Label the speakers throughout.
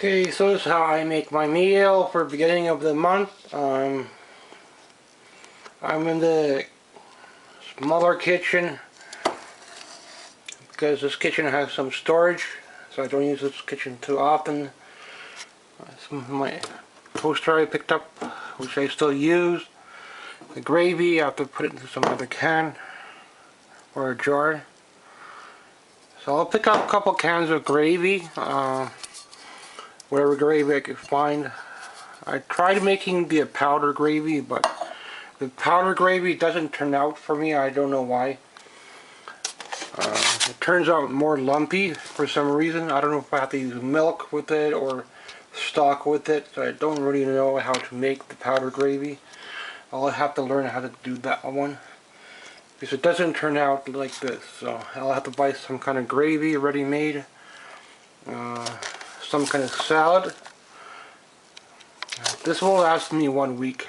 Speaker 1: Okay, so this is how I make my meal for the beginning of the month. I'm in the smaller kitchen because this kitchen has some storage, so I don't use this kitchen too often. Some of my toaster I picked up, which I still use. The gravy, I have to put it into some other can or a jar. So I'll pick up a couple cans of gravy, whatever gravy I can find. I tried making the powder gravy, but the powder gravy doesn't turn out for me. I don't know why. It turns out more lumpy for some reason. I don't know if I have to use milk with it or stock with it. So I don't really know how to make the powder gravy. I'll have to learn how to do that one, because it doesn't turn out like this. So I'll have to buy some kind of gravy ready made, some kind of salad. This will last me 1 week.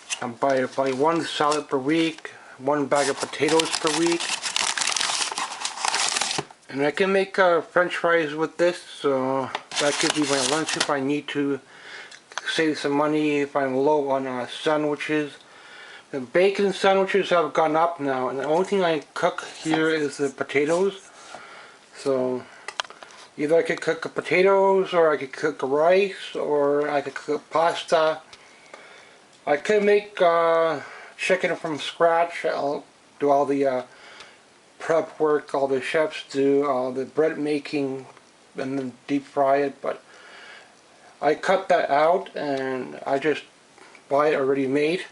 Speaker 1: So I'll buy one salad per week, one bag of potatoes per week. And I can make French fries with this, so that gives me my lunch if I need to save some money if I'm low on sandwiches. The bacon sandwiches have gone up now, and the only thing I cook here is the potatoes. So either I could cook potatoes, or I could cook rice, or I could cook pasta. I could make chicken from scratch. I'll do all the prep work, all the chefs do, all the bread making, and then deep fry it, but I cut that out and I just buy it already made,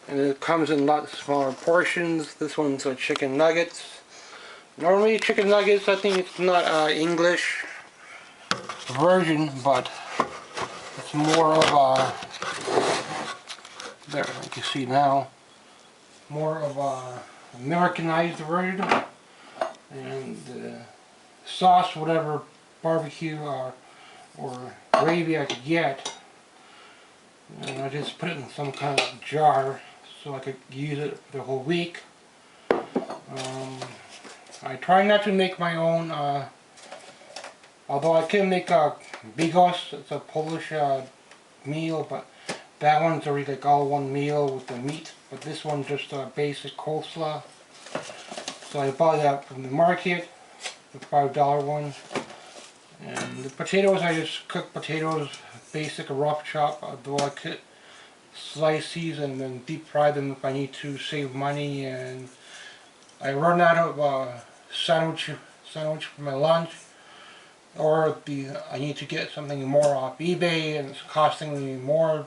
Speaker 1: and it comes in lots smaller portions. This one's chicken nuggets. Normally chicken nuggets, I think it's not English version, but it's more of a, there, you can see now, more of a Americanized version. And sauce, whatever barbecue or gravy I could get, and I just put it in some kind of jar so I could use it the whole week. I try not to make my own, although I can make bigos. It's a Polish meal, but that one's already like all one meal with the meat, but this one's just a basic coleslaw. So I bought that from the market, the $5 one. And the potatoes, I just cook potatoes, basic rough chop, although I could slice these and then deep fry them if I need to save money. And I run out of sandwich for my lunch, or I need to get something more off eBay and it's costing me more.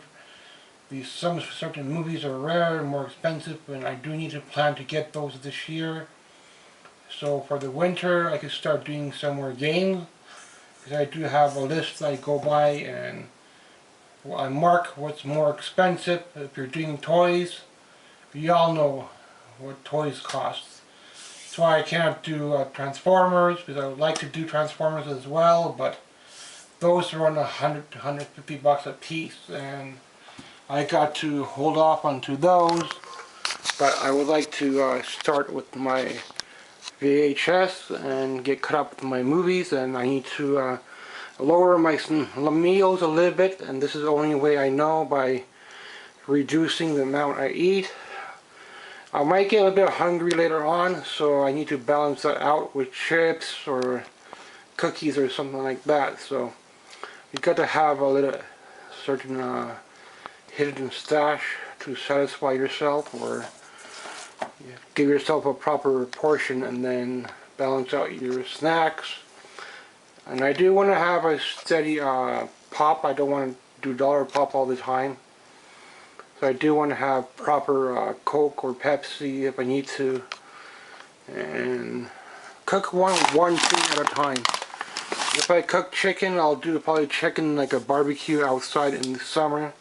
Speaker 1: Some certain movies are rare and more expensive, and I do need to plan to get those this year. So for the winter, I could start doing some more games, because I do have a list I go by, and I mark what's more expensive. If you're doing toys, you all know what toys cost. That's why I cannot do Transformers, because I would like to do Transformers as well, but those run 100 to 150 bucks a piece, and I got to hold off onto those. But I would like to start with my VHS and get caught up with my movies, and I need to lower my meals a little bit, and this is the only way I know, by reducing the amount I eat. I might get a bit hungry later on, so I need to balance that out with chips or cookies or something like that. So you got to have a little certain hidden stash to satisfy yourself, or give yourself a proper portion and then balance out your snacks. And I do want to have a steady pop. I don't want to do dollar pop all the time. So I do want to have proper Coke or Pepsi if I need to. And cook one thing at a time. If I cook chicken, I'll do probably chicken like a barbecue outside in the summer.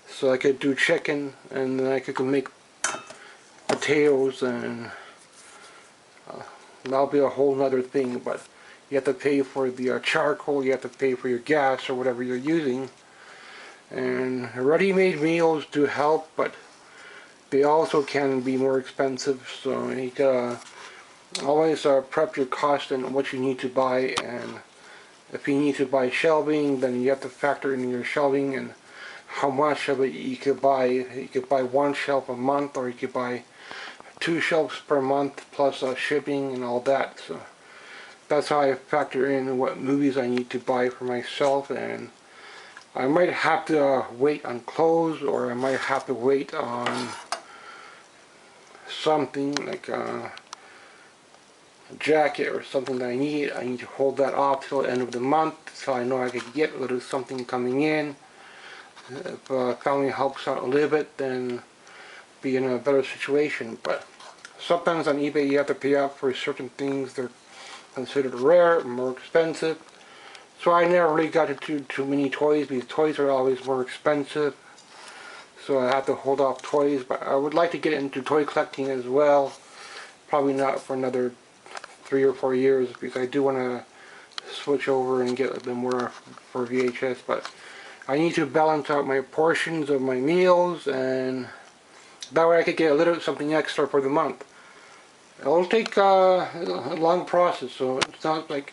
Speaker 1: So I could do chicken, and then I could make potatoes, and that'll be a whole nother thing. But you have to pay for the charcoal, you have to pay for your gas or whatever you're using. And ready-made meals do help, but they also can be more expensive, so you need to always prep your cost and what you need to buy, and If you need to buy shelving, then you have to factor in your shelving and how much of it you could buy. You could buy one shelf a month, or you could buy 2 shelves per month plus shipping and all that. So that's how I factor in what movies I need to buy for myself. And I might have to wait on clothes, or I might have to wait on something like a jacket or something that I need to hold that off till the end of the month so I know I could get a little something coming in. If family helps out a little bit, then be in a better situation. But sometimes on eBay you have to pay up for certain things. They're considered rare, more expensive. So I never really got into too many toys, because toys are always more expensive. So I have to hold off toys, but I would like to get into toy collecting as well. Probably not for another 3 or 4 years, because I do want to switch over and get a bit more for VHS, but I need to balance out my portions of my meals, and that way I could get a little something extra for the month. It'll take a long process, so it's not like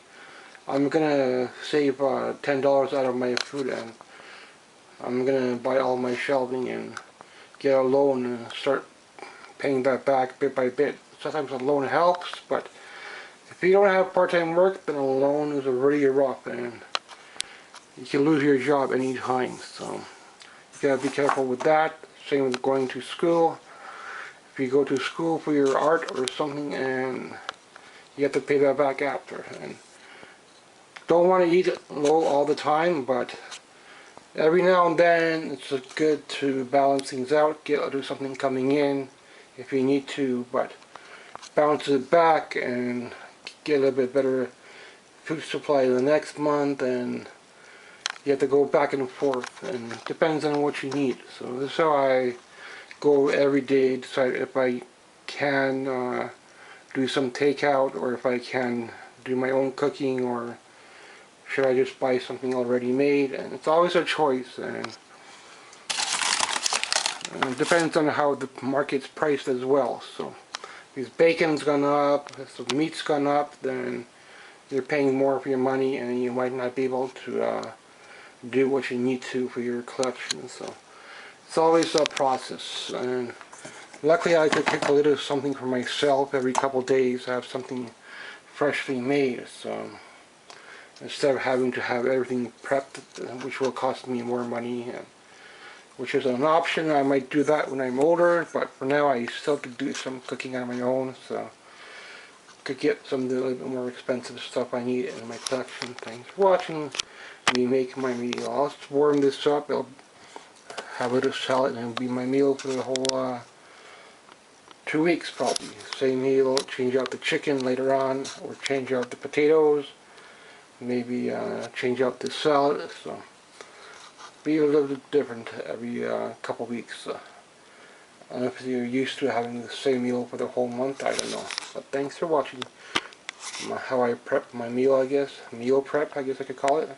Speaker 1: I'm gonna save $10 out of my food and I'm gonna buy all my shelving and get a loan and start paying that back bit by bit. Sometimes a loan helps, but if you don't have part-time work, then a loan is really rough, and you can lose your job anytime. So you gotta be careful with that. Same with going to school. If you go to school for your art or something, and you have to pay that back after. And don't want to eat low all the time, but every now and then it's good to balance things out, get a little something coming in if you need to, but balance it back and get a little bit better food supply the next month, and you have to go back and forth, and it depends on what you need. So this is how I go every day, decide if I can do some takeout, or if I can do my own cooking, or should I just buy something already made. And it's always a choice, and it depends on how the market's priced as well. So if bacon's gone up, if the meat's gone up, then you're paying more for your money, and you might not be able to do what you need to for your collection. So it's always a process, and luckily I could take a little something for myself every couple days, have something freshly made. So instead of having to have everything prepped, which will cost me more money, which is an option. I might do that when I'm older, but for now I still could do some cooking on my own, so could get some of the little bit more expensive stuff I need in my collection. Thanks for watching me make my meal. I'll just warm this up. I'll have a little salad, and it'll be my meal for the whole 2 weeks probably. Same meal, change out the chicken later on, or change out the potatoes, maybe change out the salad. So be a little bit different every couple weeks. I don't know if you're used to having the same meal for the whole month, I don't know. But thanks for watching how I prep my meal, I guess. Meal prep, I guess I could call it.